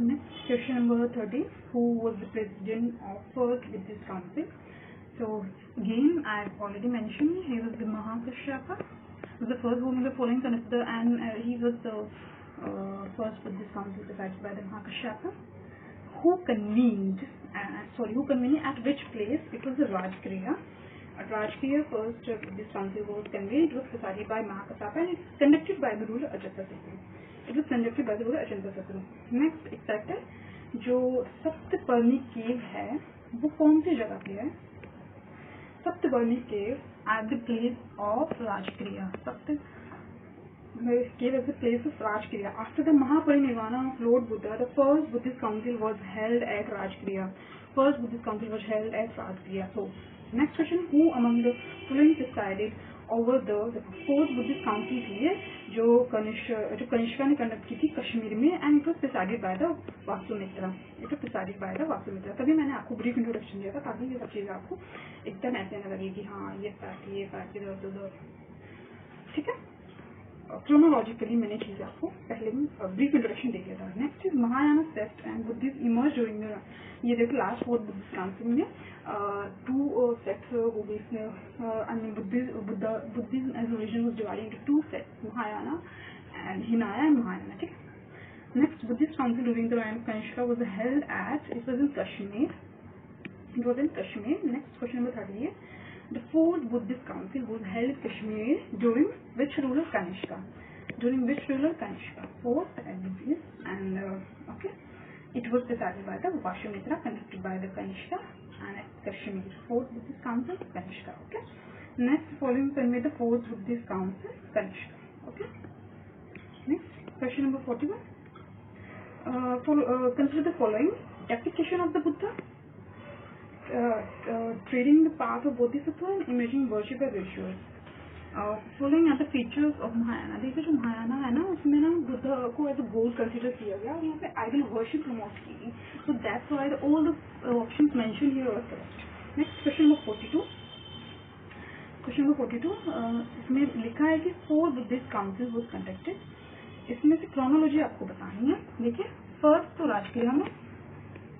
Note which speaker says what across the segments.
Speaker 1: Next question number 30. Who was the president of first Buddhist council? So again, I've already mentioned he was the Mahakashyapa. He was the first whom the following consider, and he was the first Buddhist council decided by the Mahakashyapa. Who convened at which place? It was the Rajgriha. At Rajgriha, first Buddhist council was convened. It was decided by Mahakashyapa and it's conducted by the ruler Ajatasattu. Next exact है जो सप्तपर्णी केव है वो कौन सी जगह पे है? Saptaparni cave at the place of Rajagriha. Cave as the place of Rajgriha. After the Mahaparinirvana of Lord Buddha, the first Buddhist council was held at Rajgriha. So, next question: who among the following presided over the fourth Buddhist council थी जो कनिष्का ने conduct की थी कश्मीर में, and it was presided by the Vasumitra. तभी मैंने आपको brief introduction दिया था ताकि ये सब चीजें आपको एकदम ऐसे न लगे कि हाँ ये फैक्ट इधर. ठीक है, क्रोनोलॉजिकली मैंने चीजें आपको पहले में ब्रीफ इंट्रोडक्शन दे दिया था. Next is Mahayana sect and Buddhism emerge during ये देखो लास्ट फोर्थ बुद्धिस्ट काउंसिल में टू सेक्ट्स हो गई इसमें. Buddhism as origin was divided into two sects, Mahayana and Hinayana and Mahayana. ठीक है. Next Buddhist council during the time of Kanishka was held at it was in Kashmir. Next question number 30. The fourth Buddhist council was held in Kashmir during which ruler Kanishka? Fourth and okay, it was decided by the Vashumitra, conducted by the Kanishka, and at Kashmir. Fourth Buddhist council Kanishka. Okay. Next, following with the fourth Buddhist council Kanishka. Okay. Next question number 41. Consider the following: application of the Buddha. Trading the path of Bodhisattva and imaging worship by rituals. Following are the features of Mahayana. देखिए जो महायाना है ना उसमें ना बुद्ध को as a goal consider किया गया और यहाँ पे आइडल वर्शिप प्रमोट की. So that's why all the options mentioned here are correct. Next question number 42. इसमें लिखा है कि 4 बुद्धिस्ट काउंसिल वाज कंडक्टेड. इसमें से क्रोनोलॉजी आपको बतानी है. देखिए, फर्स्ट तो राजगृह में,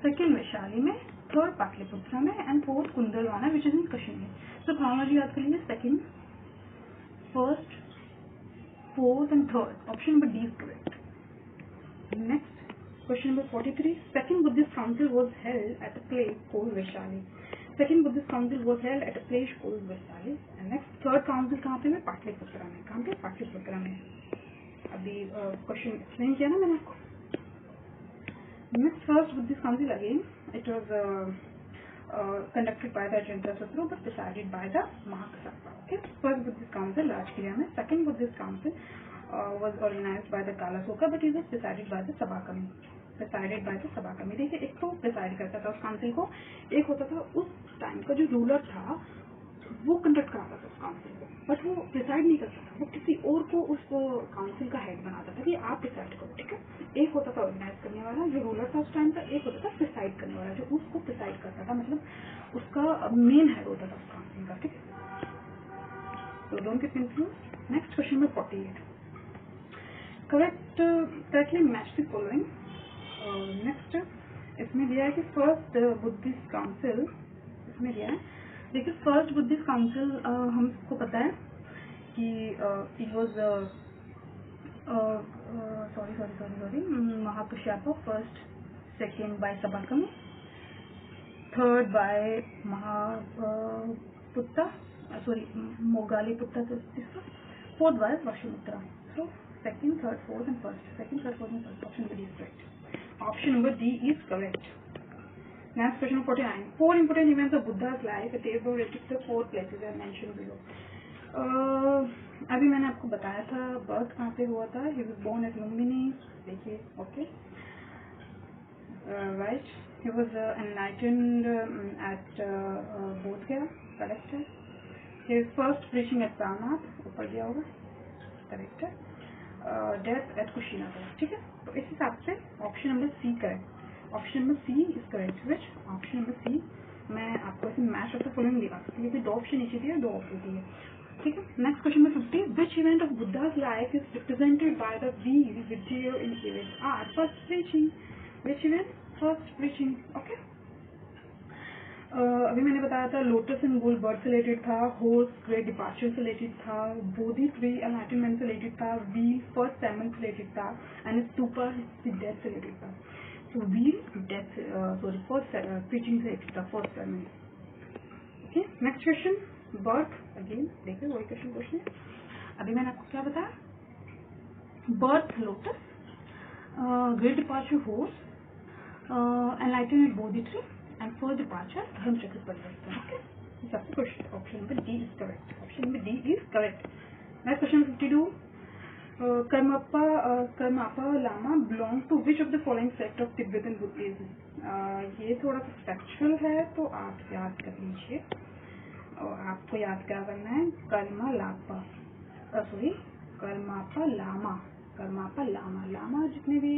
Speaker 1: सेकेंड वैशाली में, थर्ड पाटलिपुत्र में and fourth Kundalvana which is in Kashmir. So chronology याद कर लीजिए. Second, first, fourth and third. Option number D is correct. Next question number 43. Second Buddhist council was held at a place called Vaishali. And next third council कहाँ पे? पाटलिपुत्र में. अभी question explain किया ना मैंने आपको. Next, first Buddhist council again, it was conducted by the Ajatasattu but decided by the Mahakasapa. Okay, first Buddhist council Rajgriha में. Second Buddhist council was organized by the Kalasoka but it was decided by the Sabha Committee. देखिए, एक तो decide करता था उस council को, एक होता था उस टाइम का जो रूलर था वो कंडक्ट कराता था उस काउंसिल को, बट वो डिसाइड नहीं करता था, वो किसी और को उस काउंसिल का हेड बनाता था कि आप डिसाइड करो. ठीक है. एक होता था ऑर्गेनाइज करने वाला जो रूलर था उस टाइम का, एक होता था डिसाइड करने वाला जो उसको डिसाइड करता था, मतलब उसका मेन हेड होता था उस काउंसिल का. ठीक है. तो don't get confuse. Next question number 48. Correctly match the following. Next इसमें दिया है कि फर्स्ट बुद्धिस्ट काउंसिल इसमें दिया है. देखिए, फर्स्ट बुद्धिस्ट काउंसिल हमको पता है कि it was sorry Mahakashyapa. First, second by Sabakami, third by Moggaliputta, fourth by Vasumitra. So second, third, fourth and first. Option B is correct. Option number D is correct. Next question 49. 4 important events of Buddha's life. A table restricts the 4 places I mentioned below. अभी मैंने आपको बताया था birth कहाँ पे हुआ था. He was born at Lumbini. देखिए, okay. Right. He was enlightened at Bodh Gaya. Correct. His first preaching at Pranath. ऊपर दिया होगा. Correct. Death at Kushinagar. ठीक है. तो इस हिसाब से option number C correct. Option number C is correct. Which option number C. मैं आपको ऐसे मैच ऑफ द फॉलोइंग दिखा सकती हूँ. दो ऑप्शन नीचे दिए, दो ऑप्शन दिए. ठीक है. Next question number 50. Which event of Buddha's life is represented by the wheel which in event are first preaching. which event? First preaching. Okay. अभी मैंने बताया था लोटस एंड गोल्ड बर्थ से रिलेटेड था, होर्स ग्रेट डिपार्चर से related था, Bodhi tree enlightenment से related था, व्हील फर्स्ट सैमन से रिलेटेड था, एंड स्तूपा डेथ से रिलेटेड था. तो wheel death sorry first preaching से रिलेटेड था, first sermon. Okay. Next question birth. Again देखिए वही क्वेश्चन है. अभी मैंने आपको क्या बताया? Birth lotus, great departure horse, enlightenment Bodhi tree, and for departure Dharma Chakra Parivartan. Okay. सबसे question option number D is correct. Option number D is correct. Next question 52. Karmapa Lama belong to which of the following sect of Tibetan Buddhism. ये थोड़ा सा factual है तो आप याद कर लीजिए. और आपको याद क्या करना है? कर्मापा लामा. लामा जितने भी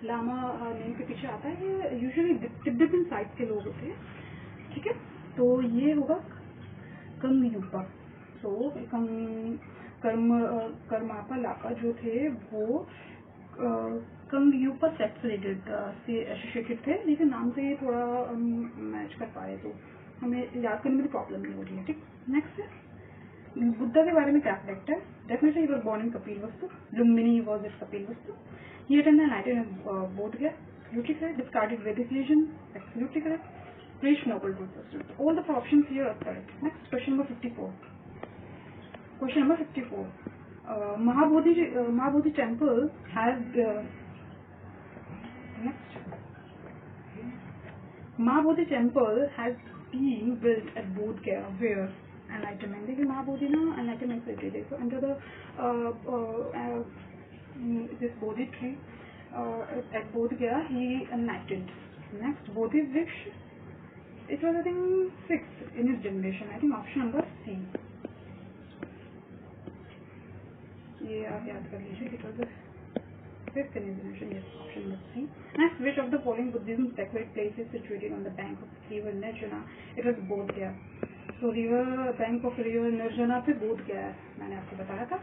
Speaker 1: लामा नेम के पीछे आता है ये यूजुअली तिब्बतन साइड के लोग होते हैं. ठीक है. तो ये होगा कंगयूपा. तो कर्मापा लापा जो थे वो कंगयूपा सेक्ट से एसोसिएटेड थे, लेकिन नाम से ये थोड़ा मैच कर पाए तो हमें याद करने में प्रॉब्लम नहीं हो रही है. ठीक. नेक्स्ट बुद्धा के बारे में क्या फैक्ट है? Definitely he was born in Kapilavastu. Lumbini was at Kapilavastu. He attended enlightenment Bodh Gaya. Absolutely correct. Discarded Vedic religion. Absolutely correct. preached noble truths. All the options here are correct. Next question number 54. Question number 54. Mahabodhi temple has next. Mahabodhi temple has been built at Bodh Gaya where enlightenment. देखिए महाबोधि ना enlightenment से related. So under the this Bodhi tree at Bodh Gaya he enlightened. Next Bodhi Vriksha. It was I think sixth in his generation. I think option number C. ये आप याद कर लीजिए. It was the fifth in his generation. Yes, option number C. Next, which of the following Buddhism sacred place is situated on the bank of river Nirjana? It was Bodh Gaya. So river bank of river Nirjana पे Bodh Gaya है. मैंने आपको बताया था.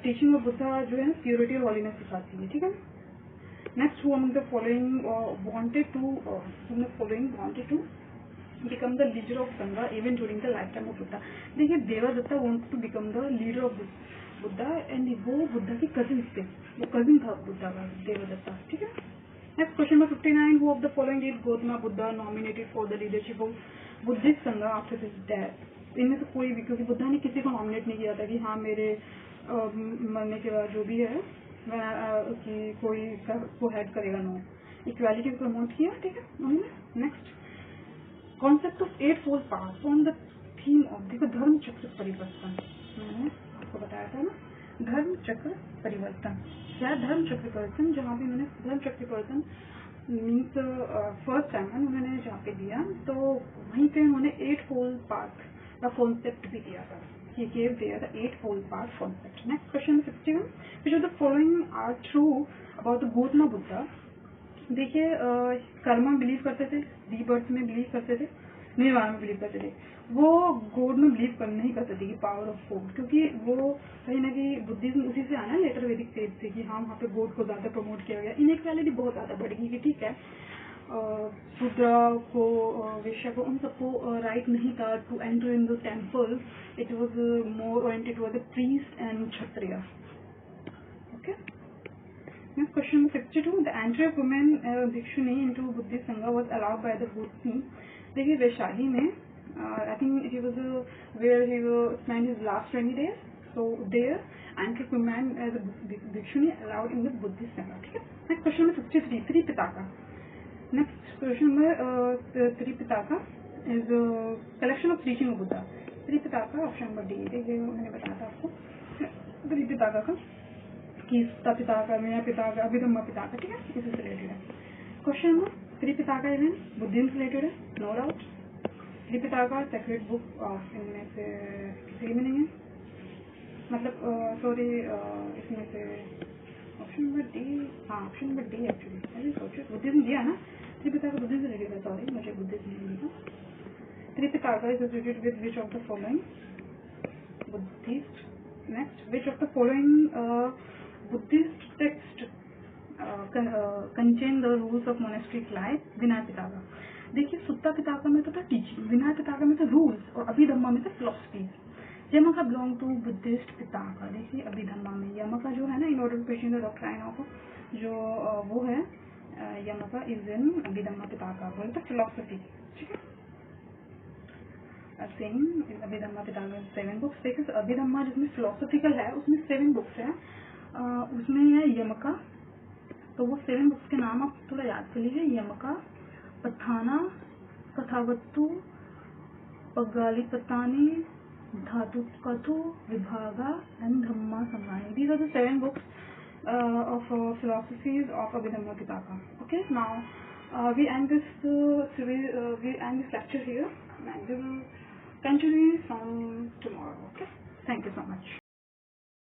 Speaker 1: Teaching of Buddha जो है purity और हॉलीनेस सिखाती है. ठीक है. Next, who among the following wanted to become the leader of Sangha even during the lifetime of Buddha? देखिए Devdatta wanted to become the leader of Buddha and वो बुद्धा की कजिन थे. वो कजिन था बुद्धा का, देवदत्ता. ठीक है. Next question number 59. Who of the following did Gautama Buddha nominated for the leadership of Buddhist Sangha after his death? इनमें से कोई भी, क्योंकि बुद्धा ने किसी को नॉमिनेट नहीं किया था कि हाँ मेरे मरने के बाद जो भी है कि कोई को हेड करेगा. नो. इक्वालिटी को प्रमोट किया. ठीक है उन्होंने. Next concept of 8-fold path on the theme of देखो धर्म चक्र परिवर्तन. मैंने आपको बताया था ना धर्म चक्र परिवर्तन. क्या धर्म चक्र परिवर्तन? जहाँ भी उन्होंने धर्म चक्र परिवर्तन मीन्स फर्स्ट टाइम उन्होंने जहाँ पे दिया तो वहीं पे उन्होंने 8-fold पाथ का कॉन्सेप्ट भी दिया था. He gave there the 8-fold path concept. Next question 61. Which of the following are true about the Gautama Buddha? देखिए कर्मा बिलीव करते थे, रीबर्थ में बिलीव करते थे, निर्वाण में बिलीव करते थे. वो गॉड में बिलीव कर नहीं करते थे कि पावर ऑफ गॉड, क्योंकि वो कहीं ना कहीं बुद्धिज्म उसी से आना लेटर वैदिक स्टेज से कि हाँ वहाँ पे गॉड को ज्यादा प्रमोट किया गया. इनइक्वालिटी बहुत ज्यादा बढ़ गई कि ठीक है शूद्र को वैश्य को उन सबको राइट नहीं था to enter in the temple. It was more oriented toward the priest and Kshatriya. Okay. Next question 62. The entry of women Bhikshuni into Buddhist Sangha was allowed by the Buddha. देखिए वैशाली में I think he was where he spent his last 20 days. So there entry of women as a Bhikshuni allowed in the Buddhist Sangha. ठीक है. Next question number 63. Tripitaka. Next question number Tripitaka is collection of teaching of Buddha. Tripitaka option number D. देखिए मैंने बताया था आपको Tripitaka का कि पिताका, मेरा पिताका, अभिधम्मा पिताका. ठीक है. इससे रिलेटेड है. Question number Tripitaka even Buddhism से रिलेटेड है. No doubt. Tripitaka sacred book of इनमें से किसी में नहीं है. मतलब सॉरी इसमें से ऑप्शन नंबर डी. हाँ ऑप्शन नंबर डी एक्चुअली मैंने सोचा बुद्धिज्म दिया ना. त्रिपिताका बुद्धिज्म से रिलेटेड है. सॉरी मुझे बुद्धिज्म नहीं दिया. Tripitaka is associated with which of the following Buddhist. Next which of the following Buddhist text contain the rules of monastic life. Vinaya Pitaka, देखिए सुत्ता पिटाका में तो था टीचिंग, विनय पिटाका में तो रूल्स और अभिधम्मा में तो philosophy. Yamaka belong to Buddhist Pitaka. देखिए अभिधम्मा में यमका जो है ना, in order to present the doctrine of, जो वो है यमका इज इन अभिधम्मा पिटाका, बोलते फिलोसफी। ठीक है, सेम अभिधम्मा पिटाका में 7 बुक्स। देखिए अभिधम्मा जिसमें फिलोसफिकल है उसमें 7 बुक्स है, उसमें है यमका। तो वो 7 बुक्स के नाम आप थोड़ा याद कर लीजिए, यमका, पठाना, कथावत्तु, पगालिपतानी, Dhatu Katha, Vibhanga and Dhammasangani. These are the 7 books of philosophies of Abhidhamma Pitaka. Okay, now we end this series, we end this lecture here, and we will continue from tomorrow. Okay, thank you so much.